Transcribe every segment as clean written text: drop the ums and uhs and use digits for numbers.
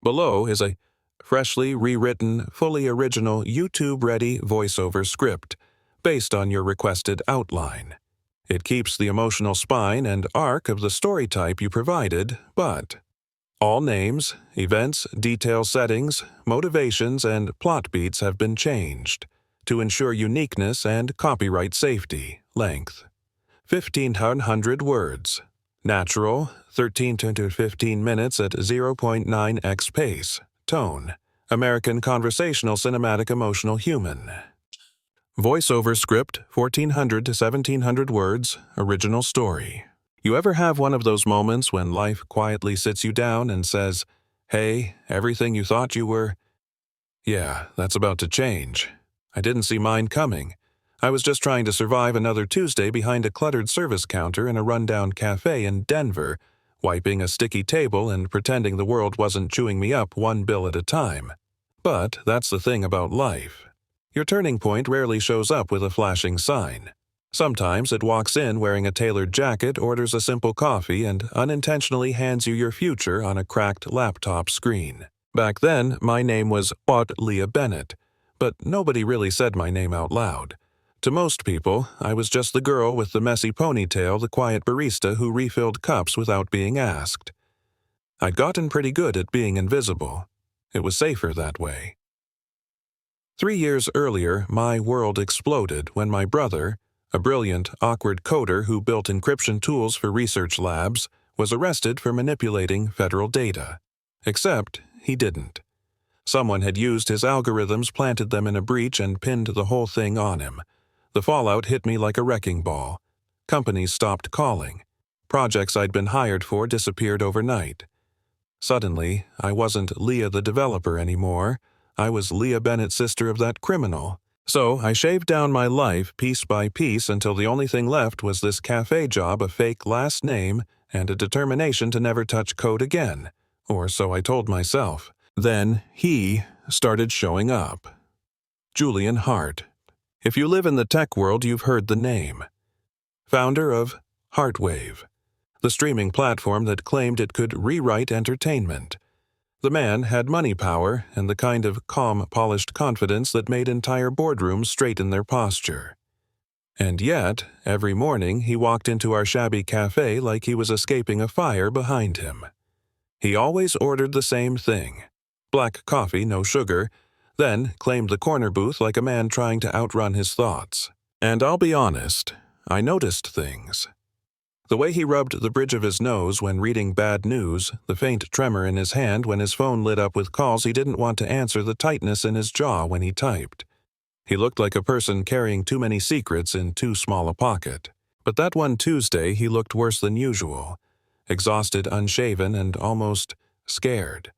Below is a freshly rewritten, fully original YouTube-ready voiceover script based on your requested outline. It keeps the emotional spine and arc of the story type you provided, but all names, events, detail settings, motivations, and plot beats have been changed to ensure uniqueness and copyright safety. Length: 1,500 words. Natural, 13 to 15 minutes at 0.9x pace. Tone: American conversational cinematic emotional human. Voiceover script, 1,400 to 1,700 words. Original story. You ever have one of those moments when life quietly sits you down and says, "Hey, everything you thought you were..." Yeah, that's about to change. I didn't see mine coming. I was just trying to survive another Tuesday behind a cluttered service counter in a rundown cafe in Denver, wiping a sticky table and pretending the world wasn't chewing me up one bill at a time. But that's the thing about life. Your turning point rarely shows up with a flashing sign. Sometimes it walks in wearing a tailored jacket, orders a simple coffee, and unintentionally hands you your future on a cracked laptop screen. Back then, my name was Leah Bennett, but nobody really said my name out loud. To most people, I was just the girl with the messy ponytail, the quiet barista who refilled cups without being asked. I'd gotten pretty good at being invisible. It was safer that way. 3 years earlier, my world exploded when my brother, a brilliant, awkward coder who built encryption tools for research labs, was arrested for manipulating federal data. Except he didn't. Someone had used his algorithms, planted them in a breach, and pinned the whole thing on him. The fallout hit me like a wrecking ball. Companies stopped calling. Projects I'd been hired for disappeared overnight. Suddenly, I wasn't Leah the developer anymore. I was Leah Bennett, sister of that criminal. So I shaved down my life piece by piece until the only thing left was this cafe job, a fake last name, and a determination to never touch code again. Or so I told myself. Then he started showing up. Julian Hart. If you live in the tech world, you've heard the name. Founder of Heartwave, the streaming platform that claimed it could rewrite entertainment. The man had money power and the kind of calm, polished confidence that made entire boardrooms straighten their posture. And yet, every morning he walked into our shabby cafe like he was escaping a fire behind him. He always ordered the same thing: black coffee, no sugar, then claimed the corner booth like a man trying to outrun his thoughts. And I'll be honest, I noticed things. The way he rubbed the bridge of his nose when reading bad news, the faint tremor in his hand when his phone lit up with calls he didn't want to answer, the tightness in his jaw when he typed. He looked like a person carrying too many secrets in too small a pocket. But that one Tuesday he looked worse than usual, exhausted, unshaven, and almost scared.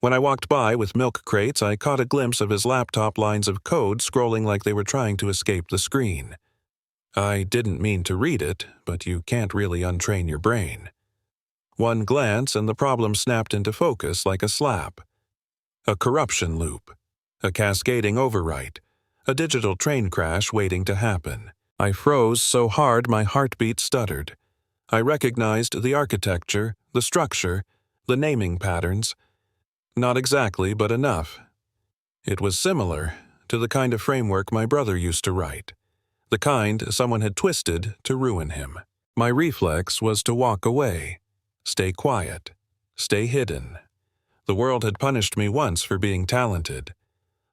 When I walked by with milk crates, I caught a glimpse of his laptop lines of code scrolling like they were trying to escape the screen. I didn't mean to read it, but you can't really untrain your brain. One glance and the problem snapped into focus like a slap. A corruption loop. A cascading overwrite. A digital train crash waiting to happen. I froze so hard my heartbeat stuttered. I recognized the architecture, the structure, the naming patterns. Not exactly, but enough. It was similar to the kind of framework my brother used to write. The kind someone had twisted to ruin him. My reflex was to walk away. Stay quiet. Stay hidden. The world had punished me once for being talented.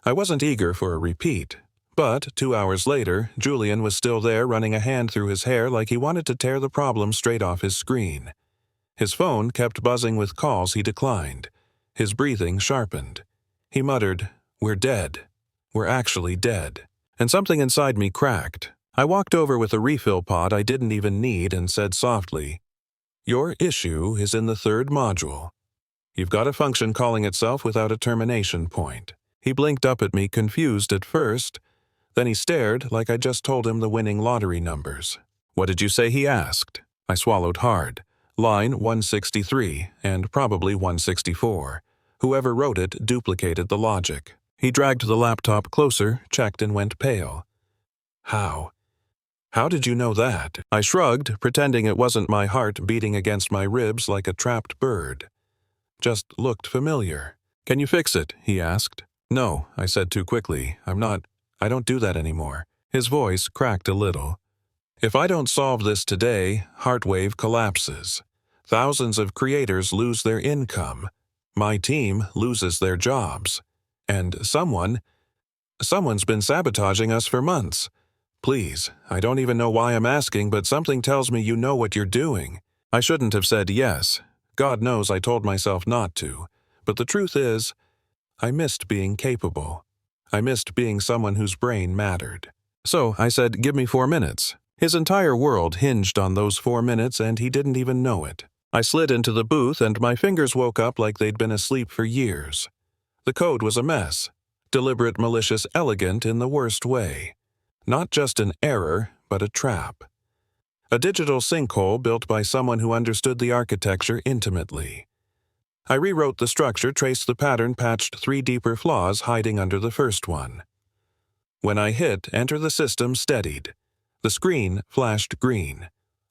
I wasn't eager for a repeat. But 2 hours later, Julian was still there, running a hand through his hair like he wanted to tear the problem straight off his screen. His phone kept buzzing with calls he declined. His breathing sharpened. He muttered, "We're dead. We're actually dead." And something inside me cracked. I walked over with a refill pod I didn't even need and said softly, "Your issue is in the 3rd module. You've got a function calling itself without a termination point." He blinked up at me, confused at first. Then he stared like I just told him the winning lottery numbers. "What did you say?" he asked. I swallowed hard. Line 163 and probably 164. Whoever wrote it duplicated the logic. He dragged the laptop closer, checked, and went pale. How? How did you know that? I shrugged, pretending it wasn't my heart beating against my ribs like a trapped bird. just looked familiar. "Can you fix it?" he asked. "No," I said too quickly. I don't do that anymore." His voice cracked a little. "If I don't solve this today, Heartwave collapses. Thousands of creators lose their income. My team loses their jobs. And someone's been sabotaging us for months. Please, I don't even know why I'm asking, but something tells me you know what you're doing." I shouldn't have said yes. God knows I told myself not to. But the truth is, I missed being capable. I missed being someone whose brain mattered. So I said, "Give me 4 minutes." His entire world hinged on those 4 minutes, and he didn't even know it. I slid into the booth, and my fingers woke up like they'd been asleep for years. The code was a mess. Deliberate, malicious, elegant in the worst way. Not just an error, but a trap. A digital sinkhole built by someone who understood the architecture intimately. I rewrote the structure, traced the pattern, patched 3 deeper flaws hiding under the first one. When I hit enter, the system steadied. The screen flashed green.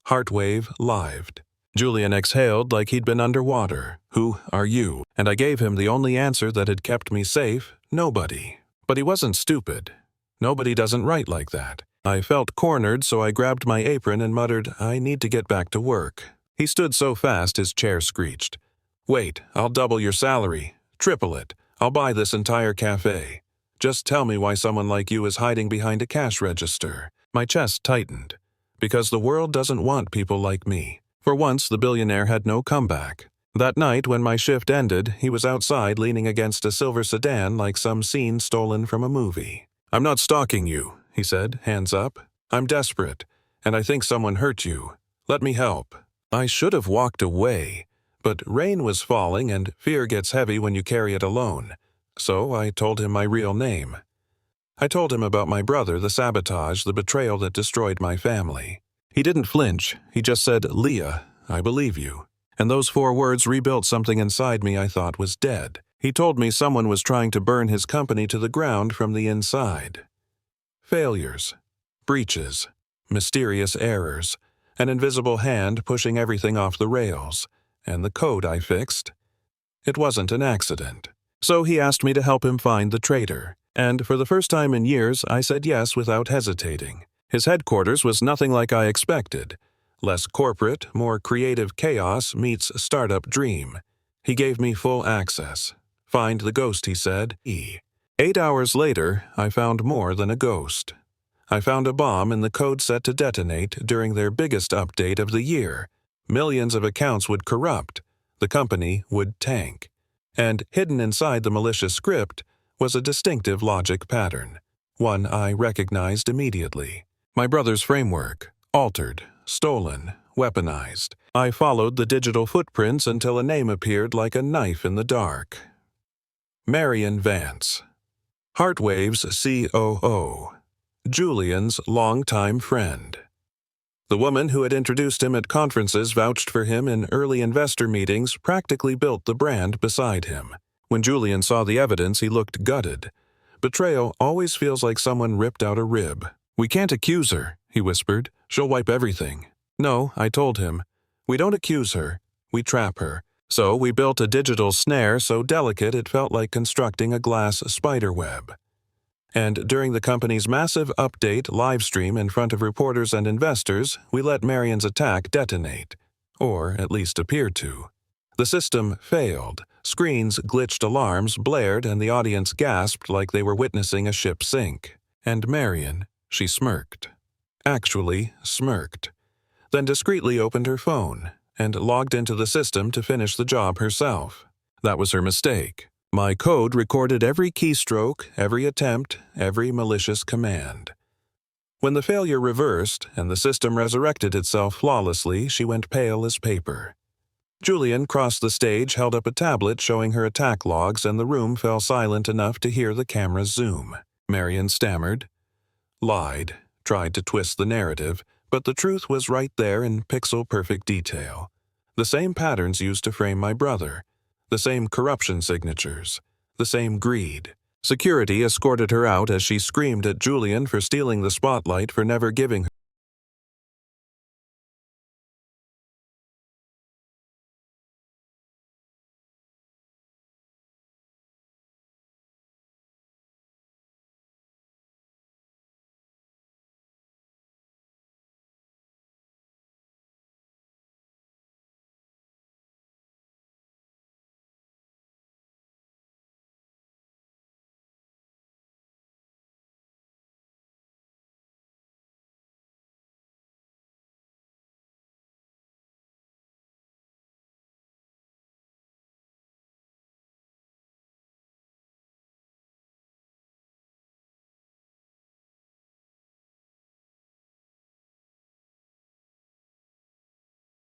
Heartwave lived. Julian exhaled like he'd been underwater. "Who are you?" And I gave him the only answer that had kept me safe: nobody. But he wasn't stupid. Nobody doesn't write like that. I felt cornered, so I grabbed my apron and muttered, "I need to get back to work." He stood so fast his chair screeched. "Wait, I'll double your salary. Triple it. I'll buy this entire cafe. Just tell me why someone like you is hiding behind a cash register." My chest tightened. Because the world doesn't want people like me. For once, the billionaire had no comeback. That night, when my shift ended, he was outside leaning against a silver sedan like some scene stolen from a movie. "I'm not stalking you," he said, hands up. "I'm desperate, and I think someone hurt you. Let me help." I should have walked away, but rain was falling and fear gets heavy when you carry it alone. So I told him my real name. I told him about my brother, the sabotage, the betrayal that destroyed my family. He didn't flinch. He just said, "Leah, I believe you." And those 4 words rebuilt something inside me I thought was dead. He told me someone was trying to burn his company to the ground from the inside. Failures, breaches, mysterious errors, an invisible hand pushing everything off the rails, and the code I fixed. It wasn't an accident. So he asked me to help him find the traitor, and for the first time in years I said yes without hesitating. His headquarters was nothing like I expected. Less corporate, more creative chaos meets startup dream. He gave me full access. "Find the ghost," he said. 8 hours later, I found more than a ghost. I found a bomb in the code set to detonate during their biggest update of the year. Millions of accounts would corrupt. The company would tank. And hidden inside the malicious script was a distinctive logic pattern, one I recognized immediately. My brother's framework, altered, stolen, weaponized. I followed the digital footprints until a name appeared like a knife in the dark. Marion Vance. Heartwave's COO. Julian's longtime friend. The woman who had introduced him at conferences, vouched for him in early investor meetings, practically built the brand beside him. When Julian saw the evidence, he looked gutted. Betrayal always feels like someone ripped out a rib. "We can't accuse her," he whispered. "She'll wipe everything." "No," I told him. "We don't accuse her. We trap her." So we built a digital snare so delicate it felt like constructing a glass spiderweb. And during the company's massive update livestream in front of reporters and investors, we let Marion's attack detonate, or at least appear to. The system failed. Screens glitched, alarms blared, and the audience gasped like they were witnessing a ship sink. And Marion, she smirked. Actually smirked. Then discreetly opened her phone and logged into the system to finish the job herself. That was her mistake. My code recorded every keystroke, every attempt, every malicious command. When the failure reversed and the system resurrected itself flawlessly, she went pale as paper. Julian crossed the stage, held up a tablet showing her attack logs, and the room fell silent enough to hear the camera's zoom. Marion stammered, lied, tried to twist the narrative, but the truth was right there in pixel-perfect detail. The same patterns used to frame my brother. The same corruption signatures. The same greed. Security escorted her out as she screamed at Julian for stealing the spotlight, for never giving